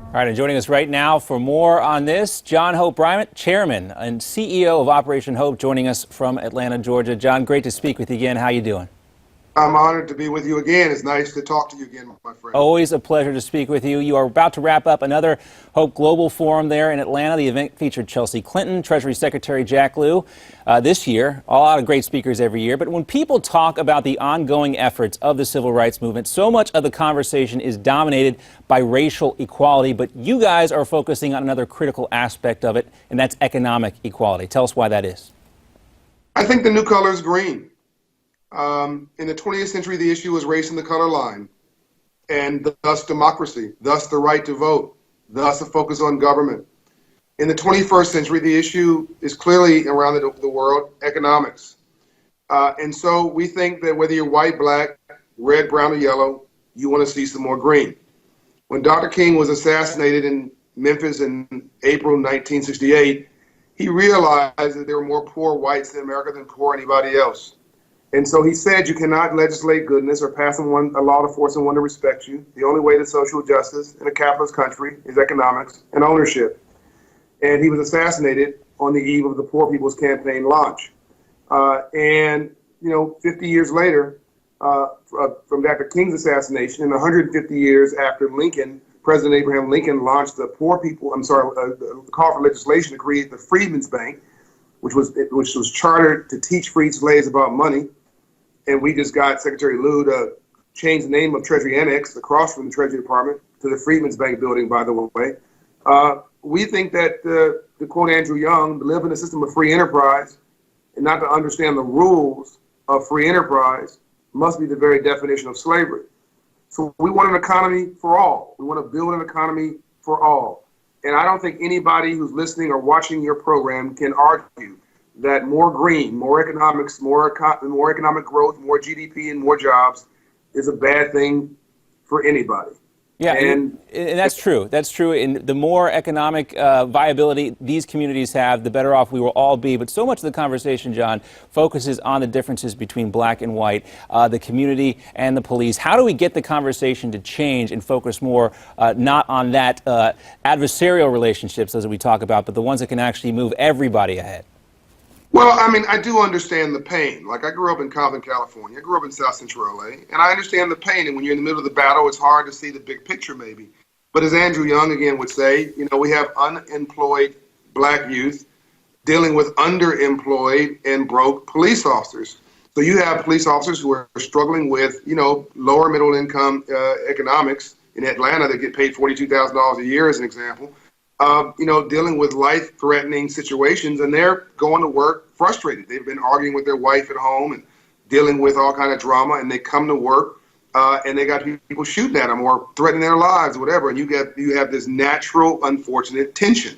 All right, and joining us right now for more on this, John Hope Bryant, Chairman and CEO of Operation Hope, joining us from Atlanta, Georgia. John, great to speak with you again. How you doing? I'm honored to be with you again. It's nice to talk to you again, my friend. Always a pleasure to speak with you. You are about to wrap up another Hope Global Forum there in Atlanta. The event featured Chelsea Clinton, Treasury Secretary Jack Lew this year. A lot of great speakers every year. But when people talk about the ongoing efforts of the civil rights movement, so much of the conversation is dominated by racial equality. But you guys are focusing on another critical aspect of it, and that's economic equality. Tell us why that is. I think the new color is green. In the 20th century, the issue was race and the color line, and thus democracy, thus the right to vote, thus a focus on government. In the 21st century, the issue is clearly around the world, economics. And so we think that whether you're white, black, red, brown, or yellow, you want to see some more green. When Dr. King was assassinated in Memphis in April 1968, he realized that there were more poor whites in America than poor anybody else. And so he said you cannot legislate goodness or pass a law to force someone to respect you. The only way to social justice in a capitalist country is economics and ownership. And he was assassinated on the eve of the Poor People's Campaign launch. And, 50 years later, from Dr. King's assassination, and 150 years after Lincoln, President Abraham Lincoln launched the call for legislation to create the Freedmen's Bank, which was chartered to teach freed slaves about money. And we just got Secretary Lew to change the name of Treasury Annex across from the Treasury Department to the Freedmen's Bank building, by the way. We think that, to quote Andrew Young, to live in a system of free enterprise and not to understand the rules of free enterprise must be the very definition of slavery. So we want an economy for all. We want to build an economy for all. And I don't think anybody who's listening or watching your program can argue that more green, more economics, more economic growth, more GDP, and more jobs is a bad thing for anybody. Yeah, and that's true. That's true. And the more economic viability these communities have, the better off we will all be. But so much of the conversation, John, focuses on the differences between black and white, the community and the police. How do we get the conversation to change and focus more not on that adversarial relationships, as we talk about, but the ones that can actually move everybody ahead? Well, I do understand the pain. Like, I grew up in Compton, California. I grew up in South Central LA, and I understand the pain. And when you're in the middle of the battle, it's hard to see the big picture, maybe. But as Andrew Young, again, would say, we have unemployed black youth dealing with underemployed and broke police officers. So you have police officers who are struggling with, lower middle income economics in Atlanta that get paid $42,000 a year, as an example. Dealing with life-threatening situations, and they're going to work frustrated. They've been arguing with their wife at home and dealing with all kind of drama, and they come to work, and they got people shooting at them or threatening their lives or whatever, and you have this natural, unfortunate tension.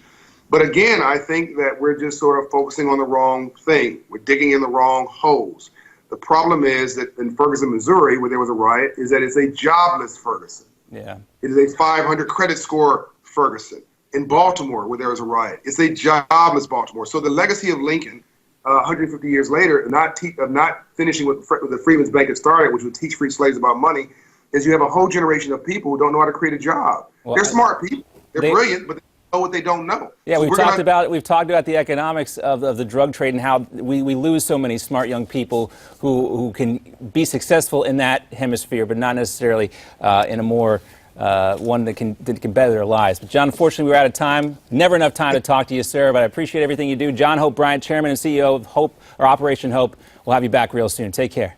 But again, I think that we're just sort of focusing on the wrong thing. We're digging in the wrong holes. The problem is that in Ferguson, Missouri, where there was a riot, is that it's a jobless Ferguson. Yeah. It is a 500 credit score Ferguson. In Baltimore, where there was a riot, it's a jobless Baltimore. So the legacy of Lincoln, 150 years later, of not finishing with the Freedmen's Bank had started, which would teach free slaves about money, is you have a whole generation of people who don't know how to create a job. Well, they're smart people, they're brilliant, but they know what they don't know. Yeah, so we've talked about the economics of the drug trade and how we lose so many smart young people who can be successful in that hemisphere, but not necessarily in a more one that can better their lives. But John, unfortunately, we're out of time. Never enough time to talk to you, sir, but I appreciate everything you do. John Hope Bryant, Chairman and CEO of Operation Hope. We'll have you back real soon. Take care.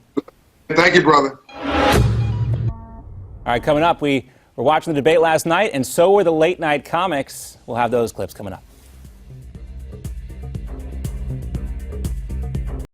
Thank you, brother. All right, coming up, we were watching the debate last night, and so were the late night comics. We'll have those clips coming up.